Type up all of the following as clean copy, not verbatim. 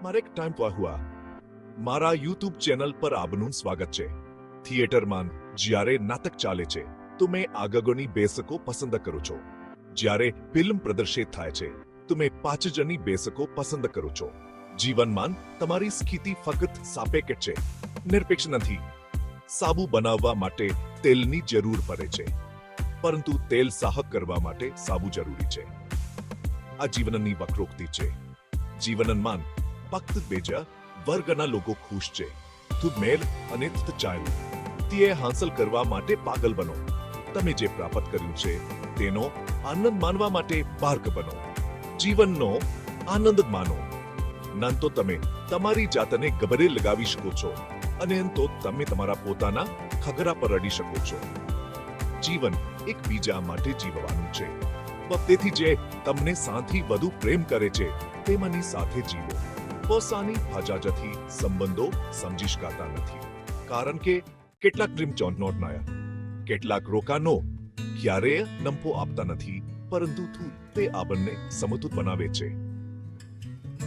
મારે એક ટાઈમ હુઆ મારા યુટ્યુબ ચેનલ પર આપનું સ્વાગત છે. થિયેટરમાં જ્યારે નાટક ચાલે છે તો મેં આગળની બેસકો પસંદ કરું છું. જ્યારે ફિલ્મ પ્રદર્શિત થાય છે તો મેં પાછળની બેસકો પસંદ કરું છું. જીવનમાં તમારી સ્થિતિ ફક્ત સાપેક્ષ છે, નિરપેક્ષ નથી. સાબુ બનાવવા માટે તેલની જરૂર પડે છે, પરંતુ તેલ સાફ કરવા માટે સાબુ જરૂરી છે. આ જીવનની વક્રોક્તિ છે. જીવનમાં ફક્ત બેજા વર્ગના લોકો ખુશ છે. તું મેલ અને તું ચાલ્યું તે હાંસલ કરવા માટે પાગલ બનો. તમે જે પ્રાપ્ત કર્યું છે તેનો આનંદ માનવા માટે બાળક બનો. જીવનનો આનંદ માનો. ન તો તમે તમારી જાતને ગભરે લગાવી શકો છો અને ન તો તમે તમારા પોતાના ખગરા પર અડી શકો છો. જીવન એકબીજા માટે જીવવાનું છે. તેથી જે તમને સાથી વધુ પ્રેમ કરે છે તેમની સાથે જીવો. પોતાની ફજાજથી સંબંધો સમજી શકાતા નથી, કારણ કે કેટલાક ડ્રીમ ચોન્ટ નાયા, કેટલાક રોકાનો ક્યારેય નંપો આપતા નથી, પરંતુ તે આપણને સમતુત બનાવે છે.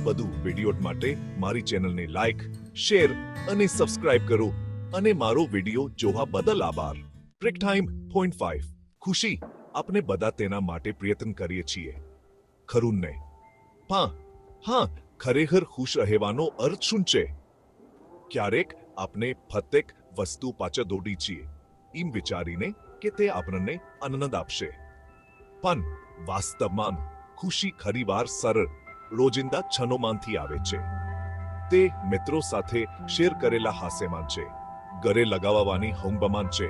વધુ વિડીયો માટે મારી ચેનલને લાઈક, શેર અને સબસ્ક્રાઇબ કરો અને મારો વિડીયો જોવા બદલ આભાર. ટ્રિક ટાઈમ .5 ખુશી આપણે બધા તેના માટે પ્રયત્ન કરીએ છીએ, ખરું ને? હા, ખરેખર ખુશ રહેવાનો અર્થ શું છે? ક્યારેક આપણે ફક્ત વસ્તુ પાછળ દોડી છીએ એમ વિચારીને કે તે આપણને આનંદ આપશે, પણ વાસ્તવમાં ખુશી ખરીવાર સરળ રોજિંદા ક્ષણોમાંથી આવે છે. તે મિત્રો સાથે શેર કરેલા હાસ્યમાં છે, ઘરે લગાવવાની હોંગમાં છે,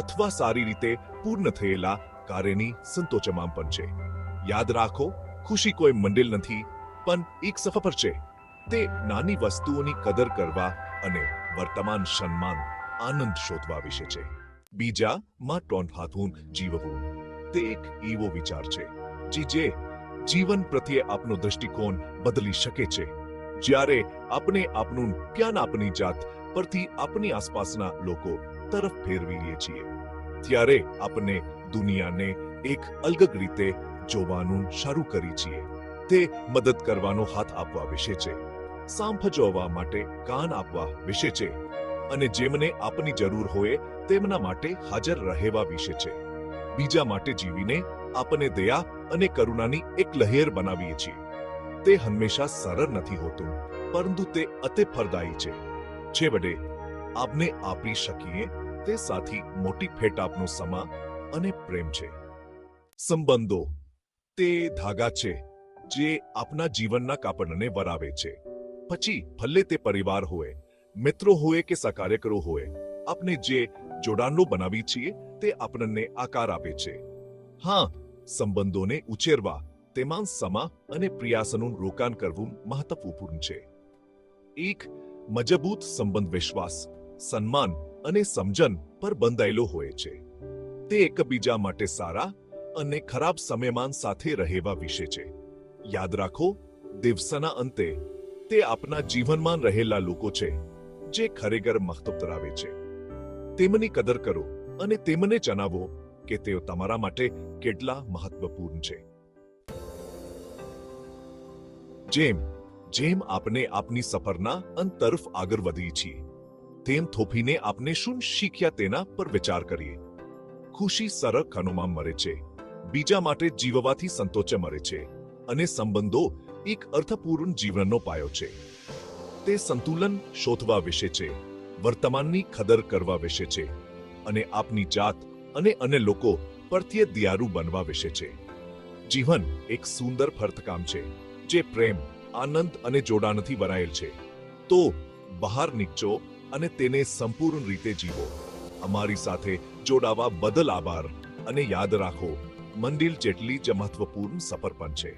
અથવા સારી રીતે પૂર્ણ થયેલા કાર્યની સંતોષમાં પણ છે. યાદ રાખો, ખુશી કોઈ મંડળ નથી, પણ એક સફર છે. તે નાની વસ્તુઓની કદર કરવા અને વર્તમાન ક્ષણમાં આનંદ શોધવા વિશે છે. બીજામાં ટોન્ફાથું જીવવું તે એક એવો વિચાર છે જે જીવન પ્રત્યે આપનો દૃષ્ટિકોણ બદલી શકે છે. જ્યારે આપણે આપણું ધ્યાન આપણી જાત પરથી આપણી આસપાસના લોકો તરફ ફેરવીએ છીએ, ત્યારે આપણે દુનિયાને એક અલગ રીતે જોવાનું શરૂ કરીએ છીએ. તે મદદ કરવાનો હાથ આપવા વિશે છે, સાંભળવા માટે કાન આપવા વિશે છે, અને જેમને આપની જરૂર હોય તેમના માટે હાજર રહેવા વિશે છે. બીજા માટે જીવીને આપણે દયા અને કરુણાની એક લહેર બનાવીએ છીએ. તે હંમેશા સરળ નથી હોતું, પરંતુ તે અતિ ફળદાયી છે. છેવટે આપને આપી શકીએ તે સાથી મોટી ભેટ આપનો સમા અને પ્રેમ છે. સંબંધો તે ધાગા છે જે આપના જીવનના કાપડને વરાવે છે. પછી ભલે તે પરિવાર હોય, મિત્રો હોય કે સહકાર્યકરો હોય, આપણે જે જોડાણો બનાવી છીએ તે આપણને આકાર આપે છે. હા, સંબંધોને ઉછેરવા તેમાં સમા અને પ્રયાસનું રોકાણ કરવું મહત્વપૂર્ણ છે. એક મજબૂત સંબંધ વિશ્વાસ, સન્માન અને સમજણ પર બંધાયેલો હોય છે. તે એકબીજા માટે સારા અને ખરાબ સમયમાં સાથે રહેવા વિશે છે. યાદ રાખો, દિવસના અંતે તે આપના જીવનમાં રહેલા લોકો છે જે ખરેખર મહત્વ ધરાવે છે. તેમની કદર કરો અને તેમને જણાવો કે તેઓ તમારા માટે કેટલા મહત્વપૂર્ણ છે. જેમ આપણે આપની સફરના અંત તરફ આગળ વધીએ છીએ, તેમ થોભીને આપણે શું શીખ્યા તેના પર વિચાર કરીએ. ખુશી સરળ ક્ષણોમાં મળે છે, બીજા માટે જીવવાથી સંતોષ મળે છે, અને સંબંધો એક અર્થપૂર્ણ જીવનનો પાયો છે. તે સંતુલન શોધવા વિશે છે, વર્તમાનની કદર કરવા વિશે છે, અને આપની જાત અને અન્ય લોકો પ્રત્યે દયાળુ બનવા વિશે છે. જીવન એક સુંદર ફર્તકામ છે જે પ્રેમ, આનંદ અને જોડાણથી ભરાયેલ છે. તો બહાર નીકળો અને તેને સંપૂર્ણ રીતે જીવો. અમારી સાથે જોડાવા બદલ આભાર, અને યાદ રાખો, મંદિર જેટલી જ મહત્વપૂર્ણ સફર પણ છે.